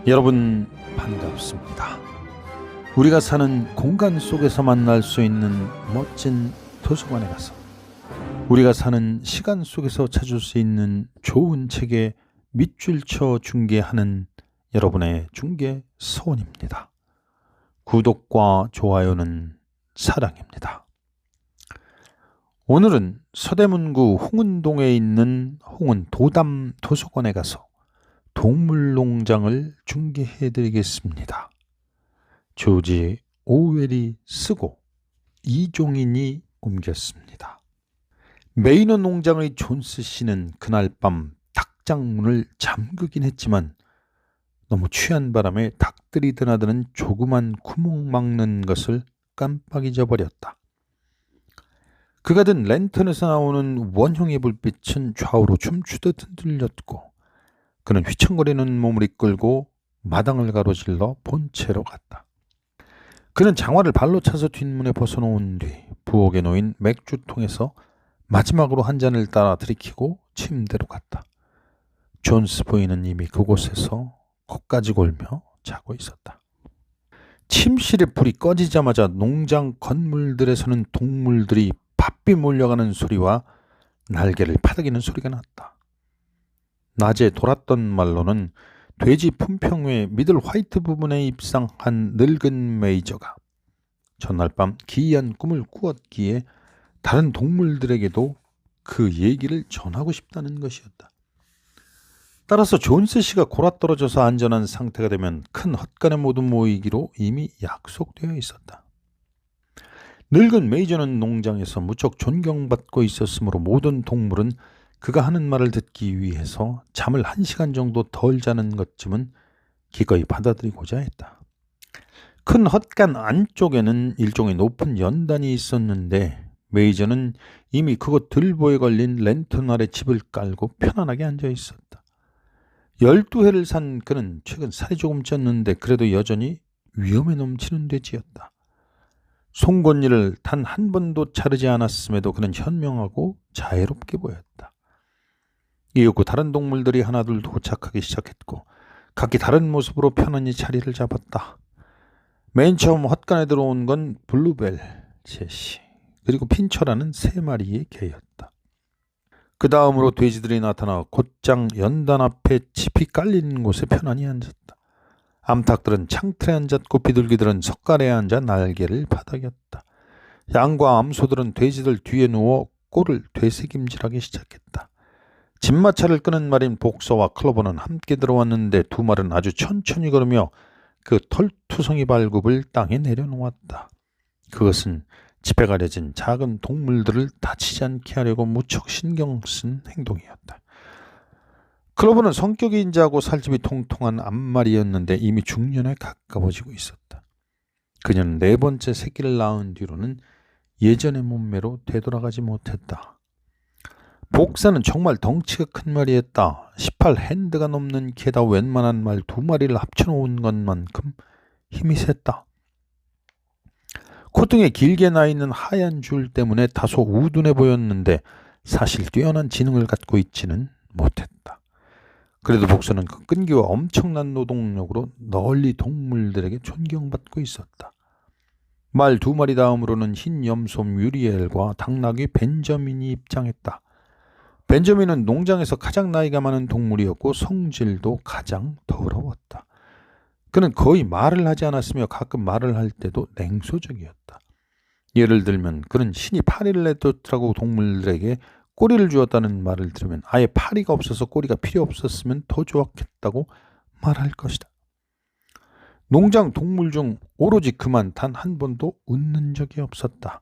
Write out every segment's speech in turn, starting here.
여러분 반갑습니다. 우리가 사는 공간 속에서 만날 수 있는 멋진 도서관에 가서 우리가 사는 시간 속에서 찾을 수 있는 좋은 책의 밑줄 쳐 중계하는 여러분의 중계 서원입니다. 구독과 좋아요는 사랑입니다. 오늘은 서대문구 홍은동에 있는 홍은도담 도서관에 가서 동물농장을 중계해 드리겠습니다. 조지 오웰이 쓰고 이종인이 옮겼습니다. 메이너 농장의 존스 씨는 그날 밤 닭장문을 잠그긴 했지만 너무 취한 바람에 닭들이 드나드는 조그만 구멍 막는 것을 깜빡 잊어버렸다. 그가 든 랜턴에서 나오는 원형의 불빛은 좌우로 춤추듯 흔들렸고 그는 휘청거리는 몸을 이끌고 마당을 가로질러 본체로 갔다. 그는 장화를 발로 차서 뒷문에 벗어놓은 뒤 부엌에 놓인 맥주통에서 마지막으로 한 잔을 따라 들이키고 침대로 갔다. 존스 부인은 이미 그곳에서 코까지 골며 자고 있었다. 침실의 불이 꺼지자마자 농장 건물들에서는 동물들이 바삐 몰려가는 소리와 날개를 파닥이는 소리가 났다. 낮에 돌았던 말로는 돼지 품평회 미들 화이트 부분에 입상한 늙은 메이저가 전날 밤 기이한 꿈을 꾸었기에 다른 동물들에게도 그 얘기를 전하고 싶다는 것이었다. 따라서 존스 씨가 골아떨어져서 안전한 상태가 되면 큰 헛간에 모두 모이기로 이미 약속되어 있었다. 늙은 메이저는 농장에서 무척 존경받고 있었으므로 모든 동물은 그가 하는 말을 듣기 위해서 잠을 1시간 정도 덜 자는 것쯤은 기꺼이 받아들이고자 했다. 큰 헛간 안쪽에는 일종의 높은 연단이 있었는데 메이저는 이미 그곳 들보에 걸린 랜턴 아래 집을 깔고 편안하게 앉아 있었다. 12회를 산 그는 최근 살이 조금 쪘는데 그래도 여전히 위험에 넘치는 돼지였다. 송곳니를 단 한 번도 자르지 않았음에도 그는 현명하고 자애롭게 보였다. 이윽고 다른 동물들이 하나둘 도착하기 시작했고 각기 다른 모습으로 편안히 자리를 잡았다. 맨 처음 헛간에 들어온 건 블루벨, 제시, 그리고 핀처라는 3마리의 개였다. 그 다음으로 돼지들이 나타나 곧장 연단 앞에 짚이 깔린 곳에 편안히 앉았다. 암탉들은 창틀에 앉았고 비둘기들은 석가래에 앉아 날개를 파닥였다. 양과 암소들은 돼지들 뒤에 누워 꼴을 되새김질하기 시작했다. 집마차를 끄는 말인 복서와 클로버는 함께 들어왔는데 두 말은 아주 천천히 걸으며 그 털투성이 발굽을 땅에 내려놓았다. 그것은 집에 가려진 작은 동물들을 다치지 않게 하려고 무척 신경 쓴 행동이었다. 클로버는 성격이 인자하고 살집이 통통한 암말이었는데 이미 중년에 가까워지고 있었다. 그녀는 4번째 새끼를 낳은 뒤로는 예전의 몸매로 되돌아가지 못했다. 복사는 정말 덩치가 큰 말이었다. 18핸드가 넘는 게다 웬만한 말 2마리를 합쳐놓은 것만큼 힘이 셌다. 콧등에 길게 나있는 하얀 줄 때문에 다소 우둔해 보였는데 사실 뛰어난 지능을 갖고 있지는 못했다. 그래도 복사는 그 끈기와 엄청난 노동력으로 널리 동물들에게 존경받고 있었다. 말 2마리 다음으로는 흰 염소 뮤리엘과 당나귀 벤저민이 입장했다. 벤저민은 농장에서 가장 나이가 많은 동물이었고 성질도 가장 더러웠다. 그는 거의 말을 하지 않았으며 가끔 말을 할 때도 냉소적이었다. 예를 들면 그는 신이 파리를 내쫓으라고 동물들에게 꼬리를 주었다는 말을 들으면 아예 파리가 없어서 꼬리가 필요 없었으면 더 좋았겠다고 말할 것이다. 농장 동물 중 오로지 그만 단 한 번도 웃는 적이 없었다.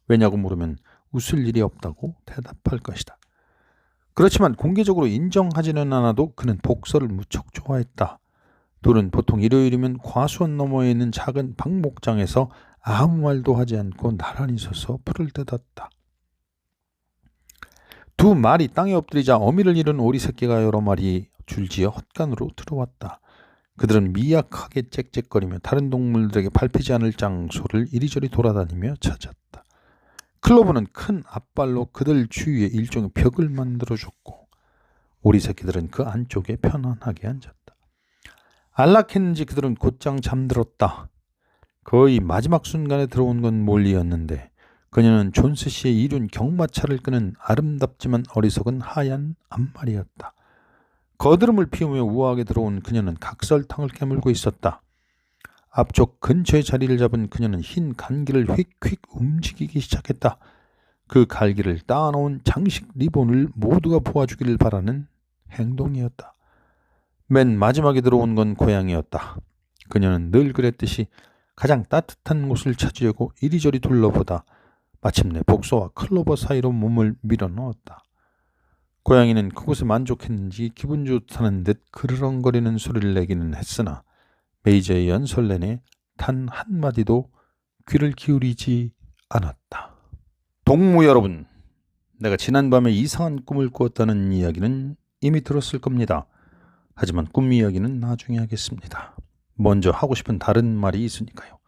왜냐고 물으면 웃을 일이 없다고 대답할 것이다. 그렇지만 공개적으로 인정하지는 않아도 그는 복서를 무척 좋아했다. 둘은 보통 일요일이면 과수원 너머에 있는 작은 박목장에서 아무 말도 하지 않고 나란히 서서 풀을 뜯었다. 2마리 땅에 엎드리자 어미를 잃은 오리 새끼가 여러 마리 줄지어 헛간으로 들어왔다. 그들은 미약하게 짹짹거리며 다른 동물들에게 밟히지 않을 장소를 이리저리 돌아다니며 찾았다. 클로버는 큰 앞발로 그들 주위에 일종의 벽을 만들어줬고 오리 새끼들은 그 안쪽에 편안하게 앉았다. 안락했는지 그들은 곧장 잠들었다. 거의 마지막 순간에 들어온 건 몰리였는데 그녀는 존스 씨의 이륜 경마차를 끄는 아름답지만 어리석은 하얀 암말이었다. 거드름을 피우며 우아하게 들어온 그녀는 각설탕을 깨물고 있었다. 앞쪽 근처에 자리를 잡은 그녀는 흰 간기를 휙휙 움직이기 시작했다. 그 갈기를 따놓은 장식 리본을 모두가 보아주기를 바라는 행동이었다. 맨 마지막에 들어온 건 고양이였다. 그녀는 늘 그랬듯이 가장 따뜻한 곳을 찾으려고 이리저리 둘러보다 마침내 복서와 클로버 사이로 몸을 밀어넣었다. 고양이는 그곳에 만족했는지 기분 좋다는 듯 그르렁거리는 소리를 내기는 했으나 메이저의 연설 내내 단 한마디도 귀를 기울이지 않았다. 동무 여러분, 내가 지난밤에 이상한 꿈을 꾸었다는 이야기는 이미 들었을 겁니다. 하지만 꿈 이야기는 나중에 하겠습니다. 먼저 하고 싶은 다른 말이 있으니까요.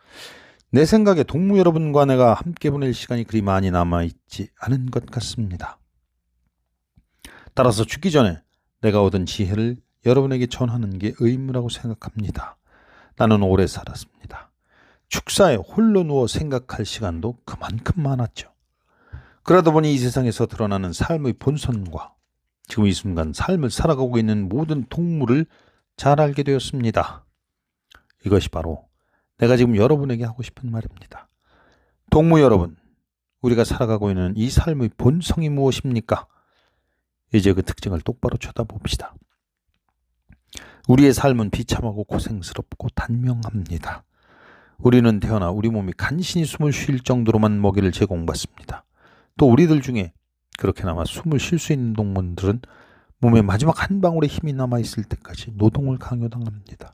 내 생각에 동무 여러분과 내가 함께 보낼 시간이 그리 많이 남아있지 않은 것 같습니다. 따라서 죽기 전에 내가 얻은 지혜를 여러분에게 전하는 게 의무라고 생각합니다. 나는 오래 살았습니다. 축사에 홀로 누워 생각할 시간도 그만큼 많았죠. 그러다 보니 이 세상에서 드러나는 삶의 본선과 지금 이 순간 삶을 살아가고 있는 모든 동물을 잘 알게 되었습니다. 이것이 바로 내가 지금 여러분에게 하고 싶은 말입니다. 동무 여러분, 우리가 살아가고 있는 이 삶의 본성이 무엇입니까? 이제 그 특징을 똑바로 쳐다봅시다. 우리의 삶은 비참하고 고생스럽고 단명합니다. 우리는 태어나 우리 몸이 간신히 숨을 쉴 정도로만 먹이를 제공받습니다. 또 우리들 중에 그렇게나마 숨을 쉴 수 있는 동물들은 몸에 마지막 한 방울의 힘이 남아있을 때까지 노동을 강요당합니다.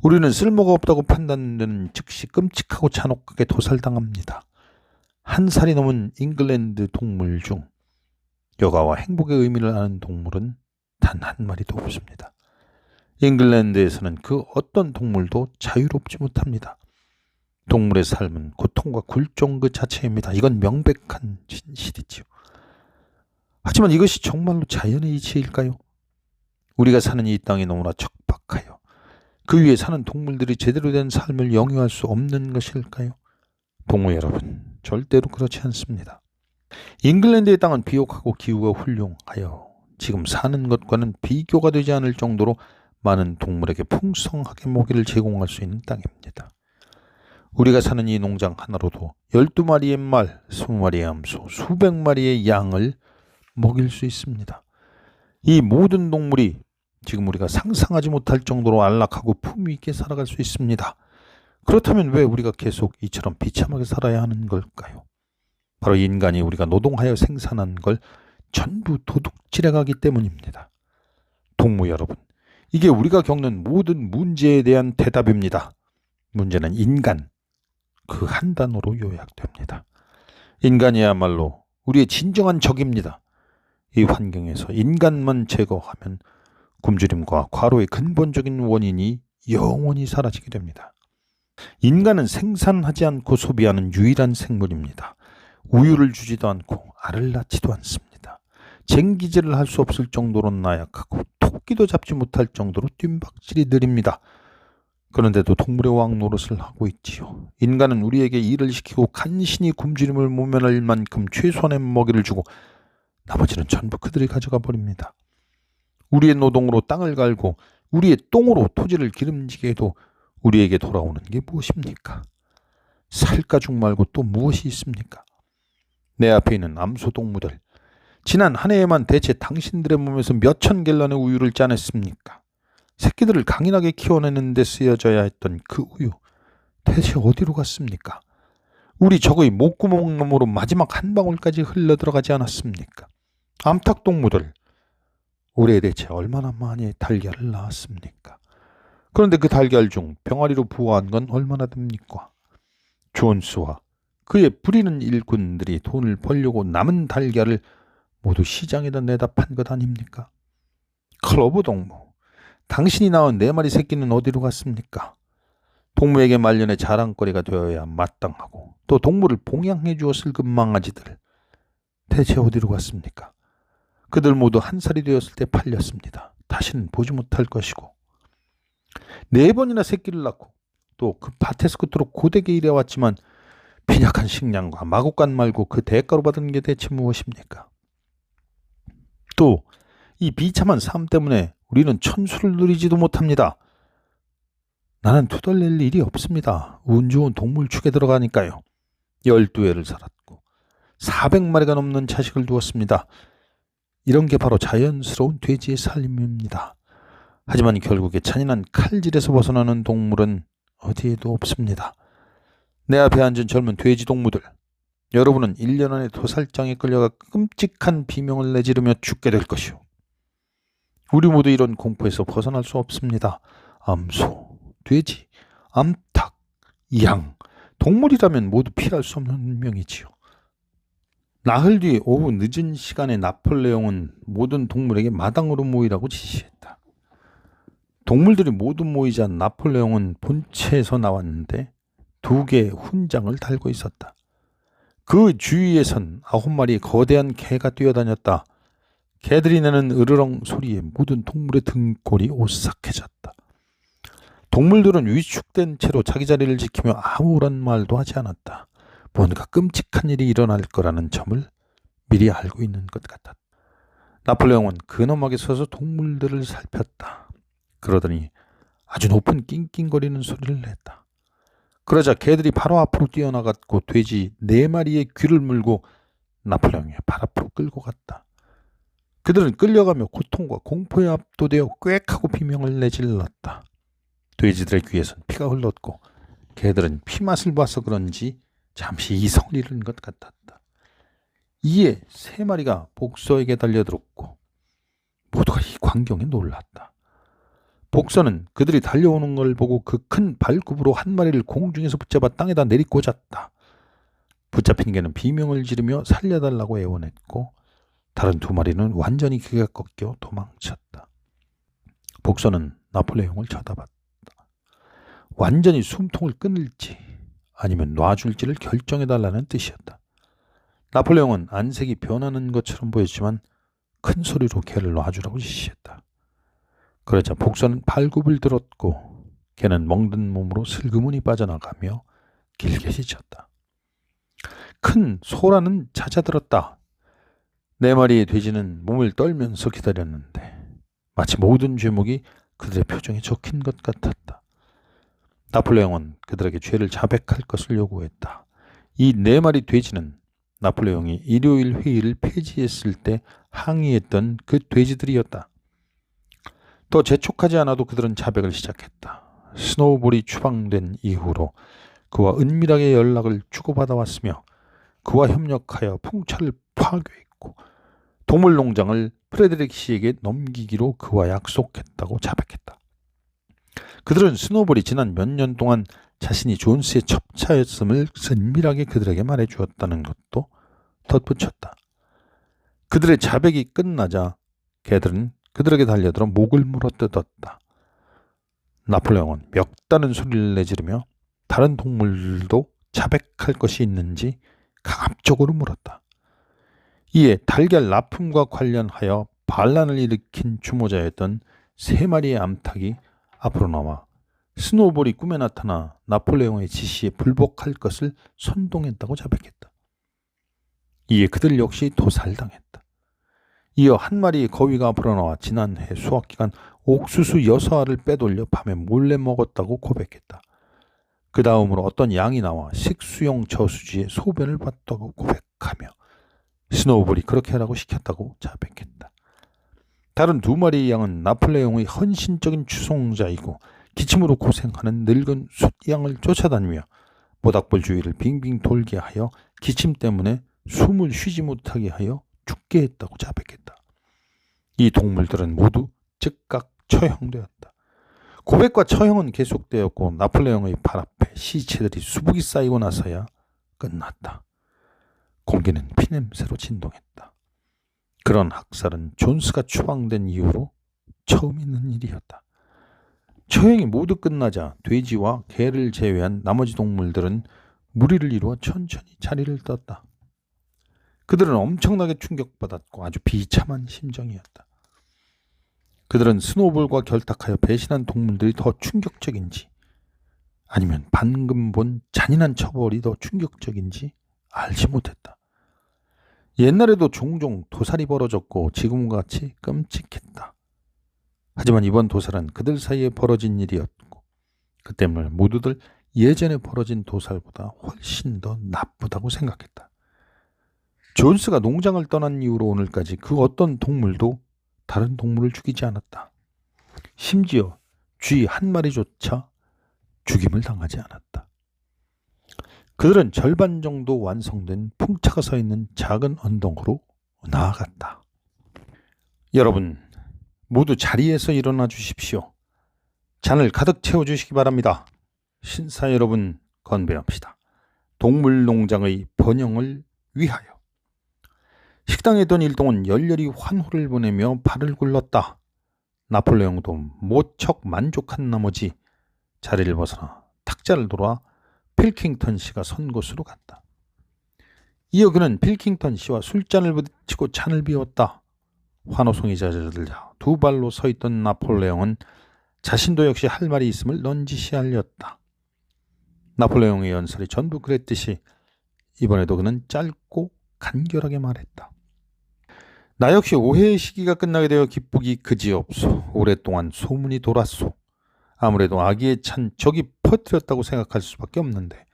우리는 쓸모가 없다고 판단되는 즉시 끔찍하고 잔혹하게 도살당합니다. 한 살이 넘은 잉글랜드 동물 중 여가와 행복의 의미를 아는 동물은 단 한 마리도 없습니다. 잉글랜드에서는 그 어떤 동물도 자유롭지 못합니다. 동물의 삶은 고통과 굴종 그 자체입니다. 이건 명백한 진실이지요. 하지만 이것이 정말로 자연의 이치일까요? 우리가 사는 이 땅이 너무나 척박하여 그 위에 사는 동물들이 제대로 된 삶을 영위할 수 없는 것일까요? 동무 여러분, 절대로 그렇지 않습니다. 잉글랜드의 땅은 비옥하고 기후가 훌륭하여 지금 사는 것과는 비교가 되지 않을 정도로 많은 동물에게 풍성하게 먹이를 제공할 수 있는 땅입니다. 우리가 사는 이 농장 하나로도 12마리의 말, 20마리의 암소, 수백 마리의 양을 먹일 수 있습니다. 이 모든 동물이 지금 우리가 상상하지 못할 정도로 안락하고 품위 있게 살아갈 수 있습니다. 그렇다면 왜 우리가 계속 이처럼 비참하게 살아야 하는 걸까요? 바로 인간이 우리가 노동하여 생산한 걸 전부 도둑질해가기 때문입니다. 동무 여러분, 이게 우리가 겪는 모든 문제에 대한 대답입니다. 문제는 인간, 그 한 단어로 요약됩니다. 인간이야말로 우리의 진정한 적입니다. 이 환경에서 인간만 제거하면 굶주림과 과로의 근본적인 원인이 영원히 사라지게 됩니다. 인간은 생산하지 않고 소비하는 유일한 생물입니다. 우유를 주지도 않고 알을 낳지도 않습니다. 쟁기질을 할 수 없을 정도로 나약하고 토끼도 잡지 못할 정도로 뜀박질이 느립니다. 그런데도 동물의 왕 노릇을 하고 있지요. 인간은 우리에게 일을 시키고 간신히 굶주림을 모면할 만큼 최소한의 먹이를 주고 나머지는 전부 그들이 가져가 버립니다. 우리의 노동으로 땅을 갈고 우리의 똥으로 토지를 기름지게 해도 우리에게 돌아오는 게 무엇입니까? 살가죽 말고 또 무엇이 있습니까? 내 앞에 있는 암소동무들, 지난 한 해에만 대체 당신들의 몸에서 몇천 갤런의 우유를 짜냈습니까? 새끼들을 강인하게 키워내는 데 쓰여져야 했던 그 우유, 대체 어디로 갔습니까? 우리 적의 목구멍 너머로 마지막 한 방울까지 흘러들어가지 않았습니까? 암탉동무들, 올해 대체 얼마나 많이 달걀을 낳았습니까? 그런데 그 달걀 중 병아리로 부화한 건 얼마나 됩니까? 존스와 그의 부리는 일꾼들이 돈을 벌려고 남은 달걀을 모두 시장에다 내다 판 것 아닙니까? 클로버 동무, 당신이 낳은 4마리 새끼는 어디로 갔습니까? 동무에게 말년의 자랑거리가 되어야 마땅하고 또 동물을 봉양해 주었을 그 망아지들, 대체 어디로 갔습니까? 그들 모두 한 살이 되었을 때 팔렸습니다. 다시는 보지 못할 것이고 4번이나 새끼를 낳고 또 그 밭에서 그토록 고되게 일해왔지만 빈약한 식량과 마구간 말고 그 대가로 받은 게 대체 무엇입니까? 또 이 비참한 삶 때문에 우리는 천수를 누리지도 못합니다. 나는 투덜댈 일이 없습니다. 운 좋은 동물축에 들어가니까요. 12회를 살았고 400마리가 넘는 자식을 두었습니다. 이런 게 바로 자연스러운 돼지의 삶입니다. 하지만 결국에 잔인한 칼질에서 벗어나는 동물은 어디에도 없습니다. 내 앞에 앉은 젊은 돼지 동무들, 여러분은 1년 안에 도살장에 끌려가 끔찍한 비명을 내지르며 죽게 될 것이오. 우리 모두 이런 공포에서 벗어날 수 없습니다. 암소, 돼지, 암탉, 양, 동물이라면 모두 피할 수 없는 운명이지요. 나흘 뒤 오후 늦은 시간에 나폴레옹은 모든 동물에게 마당으로 모이라고 지시했다. 동물들이 모두 모이자 나폴레옹은 본체에서 나왔는데 2개의 훈장을 달고 있었다. 그 주위에선 9마리의 거대한 개가 뛰어다녔다. 개들이 내는 으르렁 소리에 모든 동물의 등골이 오싹해졌다. 동물들은 위축된 채로 자기 자리를 지키며 아무런 말도 하지 않았다. 뭔가 끔찍한 일이 일어날 거라는 점을 미리 알고 있는 것 같았다. 나폴레옹은 근엄하게 서서 동물들을 살폈다. 그러더니 아주 높은 낑낑거리는 소리를 냈다. 그러자 개들이 바로 앞으로 뛰어나갔고 돼지 4마리의 귀를 물고 나폴레옹의 발 앞으로 끌고 갔다. 그들은 끌려가며 고통과 공포에 압도되어 꽥하고 비명을 내질렀다. 돼지들의 귀에선 피가 흘렀고 개들은 피맛을 봐서 그런지 잠시 이성을 잃은 것 같았다. 이에 3마리가 복서에게 달려들었고 모두가 이 광경에 놀랐다. 복서는 그들이 달려오는 걸 보고 그 큰 발굽으로 한 마리를 공중에서 붙잡아 땅에다 내리꽂았다. 붙잡힌 개는 비명을 지르며 살려달라고 애원했고 다른 2마리는 완전히 기가 꺾여 도망쳤다. 복서는 나폴레옹을 쳐다봤다. 완전히 숨통을 끊을지 아니면 놔줄지를 결정해달라는 뜻이었다. 나폴레옹은 안색이 변하는 것처럼 보였지만 큰 소리로 개를 놔주라고 지시했다. 그러자 복서는 발굽을 들었고 개는 멍든 몸으로 슬그머니 빠져나가며 길게 짖었다. 큰 소라는 잦아들었다. 4마리의 돼지는 몸을 떨면서 기다렸는데 마치 모든 죄목이 그들의 표정에 적힌 것 같았다. 나폴레옹은 그들에게 죄를 자백할 것을 요구했다. 이 4마리 돼지는 나폴레옹이 일요일 회의를 폐지했을 때 항의했던 그 돼지들이었다. 더 재촉하지 않아도 그들은 자백을 시작했다. 스노우볼이 추방된 이후로 그와 은밀하게 연락을 주고받아 왔으며 그와 협력하여 풍차를 파괴했고 동물농장을 프레드릭 씨에게 넘기기로 그와 약속했다고 자백했다. 그들은 스노우볼이 지난 몇 년 동안 자신이 존스의 첩차였음을 은밀하게 그들에게 말해주었다는 것도 덧붙였다. 그들의 자백이 끝나자 개들은 그들에게 달려들어 목을 물어뜯었다. 나폴레옹은 멱다는 소리를 내지르며 다른 동물들도 자백할 것이 있는지 강압적으로 물었다. 이에 달걀 납품과 관련하여 반란을 일으킨 주모자였던 3마리의 암탉이 앞으로 나와 스노우볼이 꿈에 나타나 나폴레옹의 지시에 불복할 것을 선동했다고 자백했다. 이에 그들 역시 도살당했다. 이어 1마리의 거위가 앞으로 나와 지난해 수확기간 옥수수 6알을 빼돌려 밤에 몰래 먹었다고 고백했다. 그 다음으로 어떤 양이 나와 식수용 저수지에 소변을 봤다고 고백하며 스노우볼이 그렇게 하라고 시켰다고 자백했다. 다른 2마리의 양은 나폴레옹의 헌신적인 추종자이고 기침으로 고생하는 늙은 숫양을 쫓아다니며 모닥불 주위를 빙빙 돌게 하여 기침 때문에 숨을 쉬지 못하게 하여 죽게 했다고 자백했다. 이 동물들은 모두 즉각 처형되었다. 고백과 처형은 계속되었고 나폴레옹의 발 앞에 시체들이 수북이 쌓이고 나서야 끝났다. 공기는 피냄새로 진동했다. 그런 학살은 존스가 추방된 이후로 처음 있는 일이었다. 처형이 모두 끝나자 돼지와 개를 제외한 나머지 동물들은 무리를 이루어 천천히 자리를 떴다. 그들은 엄청나게 충격받았고 아주 비참한 심정이었다. 그들은 스노볼과 결탁하여 배신한 동물들이 더 충격적인지 아니면 방금 본 잔인한 처벌이 더 충격적인지 알지 못했다. 옛날에도 종종 도살이 벌어졌고 지금과 같이 끔찍했다. 하지만 이번 도살은 그들 사이에 벌어진 일이었고 그 때문에 모두들 예전에 벌어진 도살보다 훨씬 더 나쁘다고 생각했다. 존스가 농장을 떠난 이후로 오늘까지 그 어떤 동물도 다른 동물을 죽이지 않았다. 심지어 쥐 한 마리조차 죽임을 당하지 않았다. 그들은 절반 정도 완성된 풍차가 서 있는 작은 언덕으로 나아갔다. 여러분, 모두 자리에서 일어나 주십시오. 잔을 가득 채워주시기 바랍니다. 신사 여러분, 건배합시다. 동물농장의 번영을 위하여. 식당에 있던 일동은 열렬히 환호를 보내며 발을 굴렀다. 나폴레옹도 모척 만족한 나머지 자리를 벗어나 탁자를 돌아 필킹턴 씨가 선 곳으로 갔다. 이어 그는 필킹턴 씨와 술잔을 부딪히고 잔을 비웠다. 환호성이 잦아들자 두 발로 서 있던 나폴레옹은 자신도 역시 할 말이 있음을 넌지시 알렸다. 나폴레옹의 연설이 전부 그랬듯이 이번에도 그는 짧고 간결하게 말했다. 나 역시 오해의 시기가 끝나게 되어 기쁘기 그지없소. 오랫동안 소문이 돌았소. 아무래도 악의에 찬 적이 퍼뜨렸다고 생각할 수밖에 없는데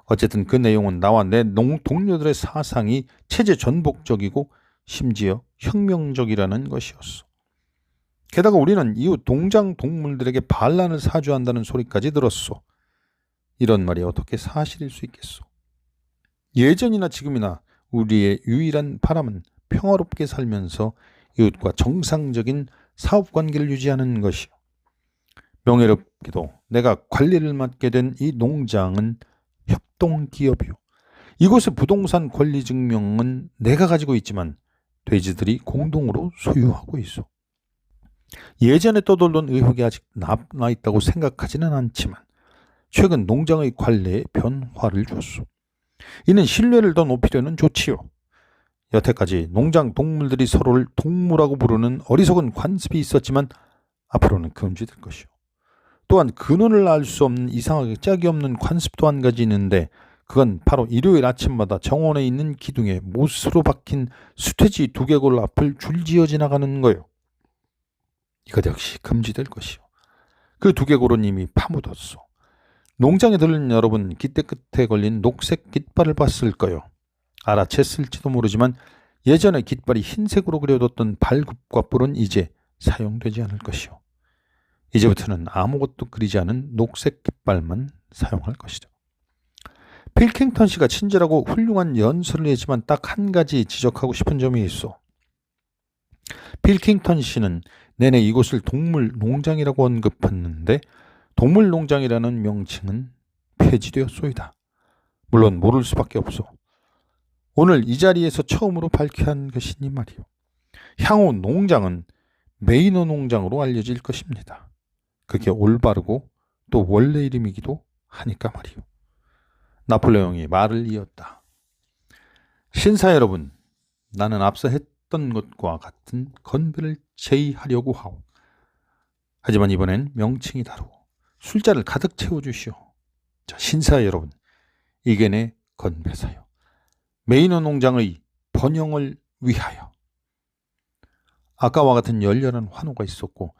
어쨌든 그 내용은 나와 내 동료들의 사상이 체제 전복적이고 심지어 혁명적이라는 것이었소. 게다가 우리는 이후 농장 동물들에게 반란을 사주한다는 소리까지 들었소. 이런 말이 어떻게 사실일 수 있겠소. 예전이나 지금이나 우리의 유일한 바람은 평화롭게 살면서 이웃과 정상적인 사업관계를 유지하는 것이요. 명예롭게도 내가 관리를 맡게 된 이 농장은 협동기업이요. 이곳의 부동산 권리 증명은 내가 가지고 있지만 돼지들이 공동으로 소유하고 있어. 예전에 떠돌던 의혹이 아직 남아있다고 생각하지는 않지만 최근 농장의 관리에 변화를 주었소. 이는 신뢰를 더 높이려는 조치요. 여태까지 농장 동물들이 서로를 동무라고 부르는 어리석은 관습이 있었지만 앞으로는 금지될 것이요. 또한 근원을 알 수 없는 이상하게 짝이 없는 관습도 한 가지 있는데 그건 바로 일요일 아침마다 정원에 있는 기둥에 못으로 박힌 수퇴지 두개골 앞을 줄지어 지나가는 거요. 이것 역시 금지될 것이요. 그 두개골은 이미 파묻었소. 농장에 들른 여러분 깃대 끝에 걸린 녹색 깃발을 봤을 거요. 알아챘을지도 모르지만 예전에 깃발이 흰색으로 그려뒀던 발굽과 뿔은 이제 사용되지 않을 것이요. 이제부터는 아무것도 그리지 않은 녹색 깃발만 사용할 것이죠. 필킹턴 씨가 친절하고 훌륭한 연설을 했지만 딱 한 가지 지적하고 싶은 점이 있어. 필킹턴 씨는 내내 이곳을 동물농장이라고 언급했는데 동물농장이라는 명칭은 폐지되었소이다. 물론 모를 수밖에 없소. 오늘 이 자리에서 처음으로 밝혀야 한 것이니 말이오. 향후 농장은 메이너 농장으로 알려질 것입니다. 그게 올바르고 또 원래 이름이기도 하니까 말이오. 나폴레옹이 말을 이었다. 신사 여러분, 나는 앞서 했던 것과 같은 건배를 제의하려고 하오. 하지만 이번엔 명칭이 다르고 술자를 가득 채워주시오. 자, 신사 여러분, 이게 내 건배사요. 메이너 농장의 번영을 위하여. 아까와 같은 열렬한 환호가 있었고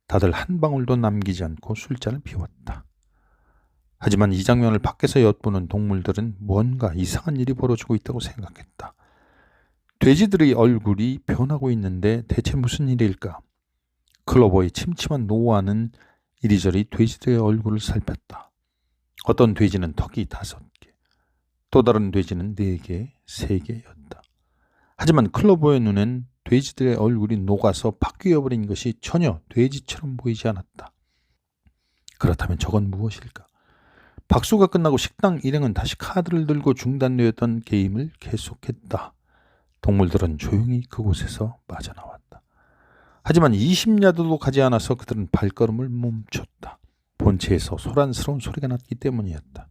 다들 한 방울도 남기지 않고 술잔을 비웠다. 하지만 이 장면을 밖에서 엿보는 동물들은 뭔가 이상한 일이 벌어지고 있다고 생각했다. 돼지들의 얼굴이 변하고 있는데 대체 무슨 일일까? 클로버의 침침한 노화는 이리저리 돼지들의 얼굴을 살폈다. 어떤 돼지는 턱이 5개, 또 다른 돼지는 4개, 3개였다. 하지만 클로버의 눈엔 돼지들의 얼굴이 녹아서 바뀌어버린 것이 전혀 돼지처럼 보이지 않았다. 그렇다면 저건 무엇일까? 박수가 끝나고 식당 일행은 다시 카드를 들고 중단되었던 게임을 계속했다. 동물들은 조용히 그곳에서 빠져나왔다. 하지만 20야드도 가지 않아서 그들은 발걸음을 멈췄다. 본체에서 소란스러운 소리가 났기 때문이었다.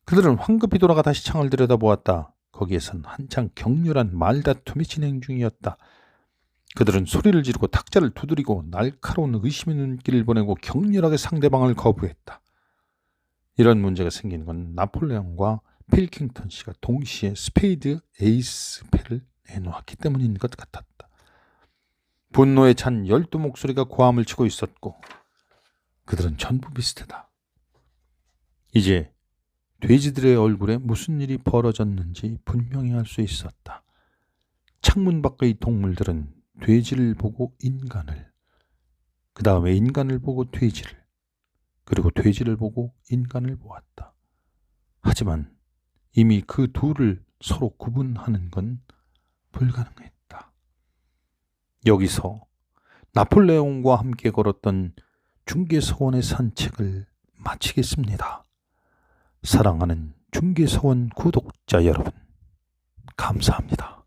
그들은 황급히 돌아가 다시 창을 들여다보았다. 거기에선 한창 격렬한 말다툼이 진행 중이었다. 그들은 소리를 지르고 탁자를 두드리고 날카로운 의심의 눈길을 보내고 격렬하게 상대방을 거부했다. 이런 문제가 생긴 건 나폴레옹과 필킹턴 씨가 동시에 스페이드 에이스 패를 내놓았기 때문인 것 같았다. 분노에 찬 열두 목소리가 고함을 치고 있었고 그들은 전부 비슷하다. 이제 돼지들의 얼굴에 무슨 일이 벌어졌는지 분명히 알 수 있었다. 창문 밖의 동물들은 돼지를 보고 인간을, 그 다음에 인간을 보고 돼지를, 그리고 돼지를 보고 인간을 보았다. 하지만 이미 그 둘을 서로 구분하는 건 불가능했다. 여기서 나폴레옹과 함께 걸었던 중개서원의 산책을 마치겠습니다. 사랑하는 중개서원 구독자 여러분, 감사합니다.